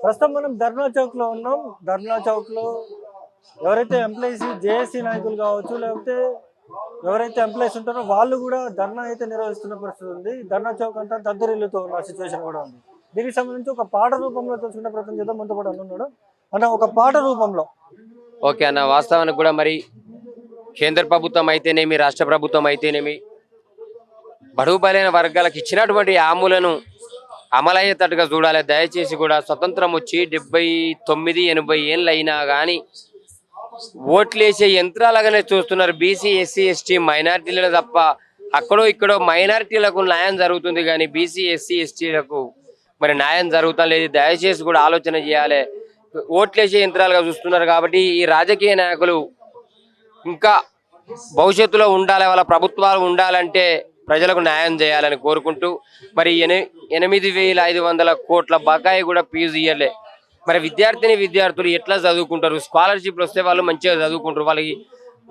ప్రస్తుతం మనం ధర్నా చౌక్ లో ఉన్నాం. ధర్నా చౌక్ లో ఎవరైతే ఎంప్లాయీస్ జేఏసీ నాయకులు కావచ్చు, లేకపోతే ఎవరైతే ఎంప్లాయీస్ ఉంటారో వాళ్ళు కూడా ధర్నా అయితే నిర్వహిస్తున్న పరిస్థితి ఉంది. ధర్నా చౌక్ అంతా దద్దరిల్లుతో ఉన్న సిచ్యువేషన్ కూడా ఉంది. దీనికి సంబంధించి ఒక పాట రూపంలో తెలుసుకునే ప్రయత్నం చేద్దాం. మనతో పాటు అన్నాడు అన్న, ఒక పాట రూపంలో. ఓకే అన్న, వాస్తవానికి కూడా మరి కేంద్ర ప్రభుత్వం అయితేనేమి, రాష్ట్ర ప్రభుత్వం అయితేనేమి బడుగు బలైన వర్గాలకు ఇచ్చినటువంటి హామీలను అమలయ్యేటట్టుగా చూడాలి. దయచేసి కూడా స్వతంత్రం వచ్చి 79-80 ఏళ్ళు అయినా కానీ ఓట్లేసే యంత్రాలుగానే చూస్తున్నారు. బీసీ, ఎస్సీ, ఎస్టీ మైనారిటీలు తప్ప అక్కడో ఇక్కడో మైనారిటీలకు న్యాయం జరుగుతుంది కానీ బీసీ, ఎస్సీ, ఎస్టీలకు మరి న్యాయం జరుగుతా లేదు. దయచేసి కూడా ఆలోచన చేయాలి. ఓట్లేసే యంత్రాలుగా చూస్తున్నారు కాబట్టి ఈ రాజకీయ నాయకులు ఇంకా భవిష్యత్తులో ఉండాలి, వాళ్ళ ప్రభుత్వాలు ఉండాలంటే ప్రజలకు న్యాయం చేయాలని కోరుకుంటూ మరి 8,500 కోట్ల బకాయి కూడా ఫీజు ఇయ్యలే. మరి విద్యార్థులు ఎట్లా చదువుకుంటారు? స్కాలర్షిప్లు వస్తే వాళ్ళు మంచిగా చదువుకుంటారు. వాళ్ళకి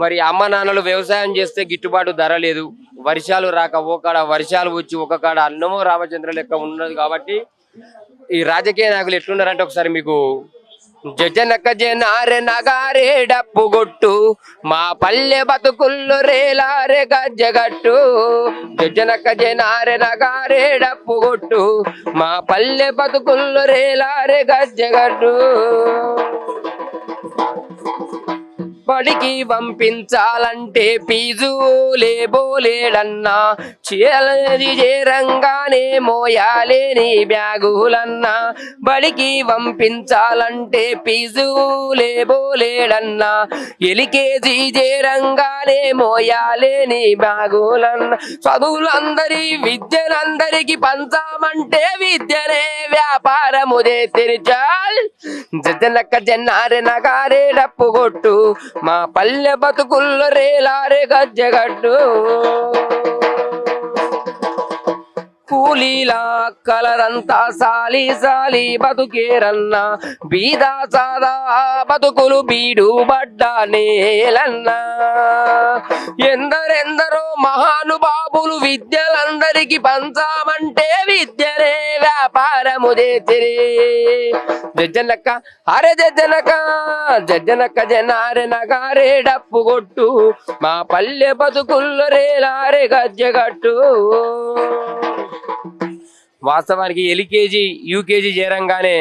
మరి అమ్మ నాన్నలు వ్యవసాయం చేస్తే గిట్టుబాటు ధర లేదు, వర్షాలు రాక ఒకకాడ వర్షాలు వచ్చి ఒక కాడ అన్నమో రామచంద్ర లెక్క ఉన్నది. కాబట్టి ఈ రాజకీయ నాయకులు ఎట్లున్నారంటే ఒకసారి మీకు జజనక జనారే నగారే డప్పు కొట్టు, మా పల్లె బతుకుల్లో రేలారే గజ్జగట్టు. జజనక జనారే నగారే డప్పు కొట్టు, మా పల్లె బతుకుల్లో రేలారే గజ్జగట్టు. బడికి పంపించాలంటే ఫీజు లేబోలేడన్నా, చేయాలది చేరంగానే మోయాలేని బ్యాగులన్నా. బడికి పంపించాలంటే ఫీజు లేబోలేడన్నా, ఎలికేజీ చేరంగానే మోయాలేని బ్యాగులన్నా. చదువులందరి విద్యలందరికి పంచామంటే విద్యనే వ్యాపారము తెరిచాల్. జనక జన్నారే నగారే డప్పు కొట్టు, మా పల్లె బతుకుల్లో రేలారే గజ్జగట్టు. కూలీలా కలరంతా సాలి సాలి బతుకేరన్నా, బీదా సాదా బతుకులు బీడు బడ్డా నేలన్నా. ఎందరెందరో మహానుభావులు విద్యలందరికి పంచామంటే విద్యనే వ్యాపారము చేసిరి. జజ్జనక్క అరే జజ్జనక్క జనారే నగారే డప్పు కొట్టు, మా పల్లె బతుకుల్లో రేలారే గజ్జగట్టు. వాస్తవానికి ఎల్కేజీ యూకేజీ చేరంగానే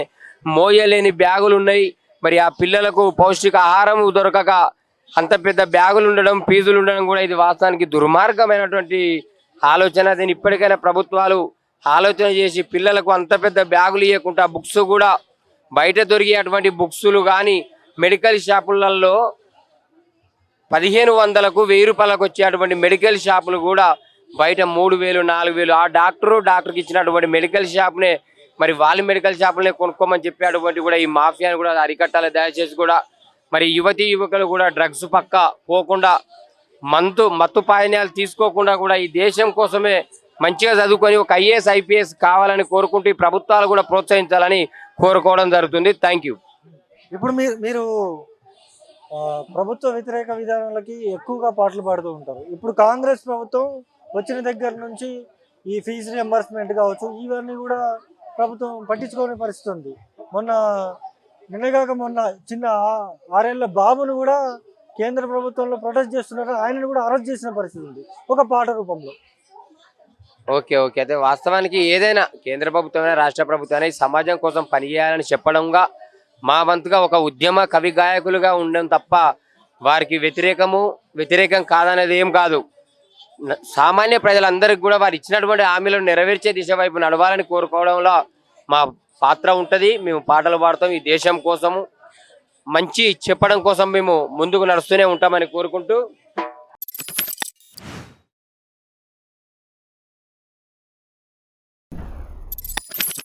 మోయలేని బ్యాగులు ఉన్నాయి. మరి ఆ పిల్లలకు పౌష్టిక ఆహారం దొరకక అంత పెద్ద బ్యాగులు ఉండడం, ఫీజులు ఉండడం కూడా ఇది వాస్తవానికి దుర్మార్గమైనటువంటి ఆలోచన. దీన్ని ఇప్పటికైనా ప్రభుత్వాలు ఆలోచన చేసి పిల్లలకు అంత పెద్ద బ్యాగులు ఇవ్వకుండా బుక్స్ కూడా బయట దొరికేటువంటి బుక్స్లు కానీ మెడికల్ షాపులలో 1500కు 1000 రూపాయలకు వచ్చేటువంటి మెడికల్ షాపులు కూడా బయట 3000, 4000. ఆ డాక్టర్కి ఇచ్చినటువంటి మెడికల్ షాప్నే మరి వాళ్ళ మెడికల్ షాపులనే కొనుక్కోమని చెప్పేటువంటి కూడా ఈ మాఫియాను కూడా అరికట్టాలి. దయచేసి కూడా మరి యువకులు కూడా డ్రగ్స్ పక్క పోకుండా మత్తు పానీయాలు తీసుకోకుండా కూడా ఈ దేశం కోసమే మంచిగా చదువుకొని ఒక IAS, IPS కావాలని కోరుకుంటూ ఈ ప్రభుత్వాలు కూడా ప్రోత్సహించాలని కోరుకోవడం జరుగుతుంది. Thank you. ఇప్పుడు మీరు ప్రభుత్వ వ్యతిరేక విధానాలకి ఎక్కువగా పాటలు పాడుతూ ఉంటారు. ఇప్పుడు కాంగ్రెస్ ప్రభుత్వం వచ్చిన దగ్గర నుంచి ఈ ఫీజు రియంబర్స్మెంట్ కావచ్చు, ఇవన్నీ కూడా ప్రభుత్వం పట్టించుకోని పరిస్థితి ఉంది. మొన్న చిన్న 6 ఏళ్ల బాబును కూడా కేంద్ర ప్రభుత్వంలో ప్రొటెస్ట్ చేస్తున్నారు. ఆయనను కూడా అరెస్ట్ చేసిన పరిస్థితి ఉంది ఒక పాట రూపంలో. ఓకే అయితే వాస్తవానికి ఏదైనా కేంద్ర ప్రభుత్వమైనా రాష్ట్ర ప్రభుత్వమైనా ఈ సమాజం కోసం పనిచేయాలని చెప్పడంగా మా వంతుగా ఒక ఉద్యమ కవి గాయకులుగా ఉండడం తప్ప వారికి వ్యతిరేకం కాదనేది ఏం కాదు. సామాన్య ప్రజలందరికీ కూడా వారు ఇచ్చినటువంటి హామీలను నెరవేర్చే దిశ వైపు నడవాలని కోరుకోవడంలో మా పాత్ర ఉంటుంది. మేము పాటలు పాడతాం. ఈ దేశం కోసము మంచి చెప్పడం కోసం మేము ముందుకు నడుస్తూనే ఉంటామని కోరుకుంటూ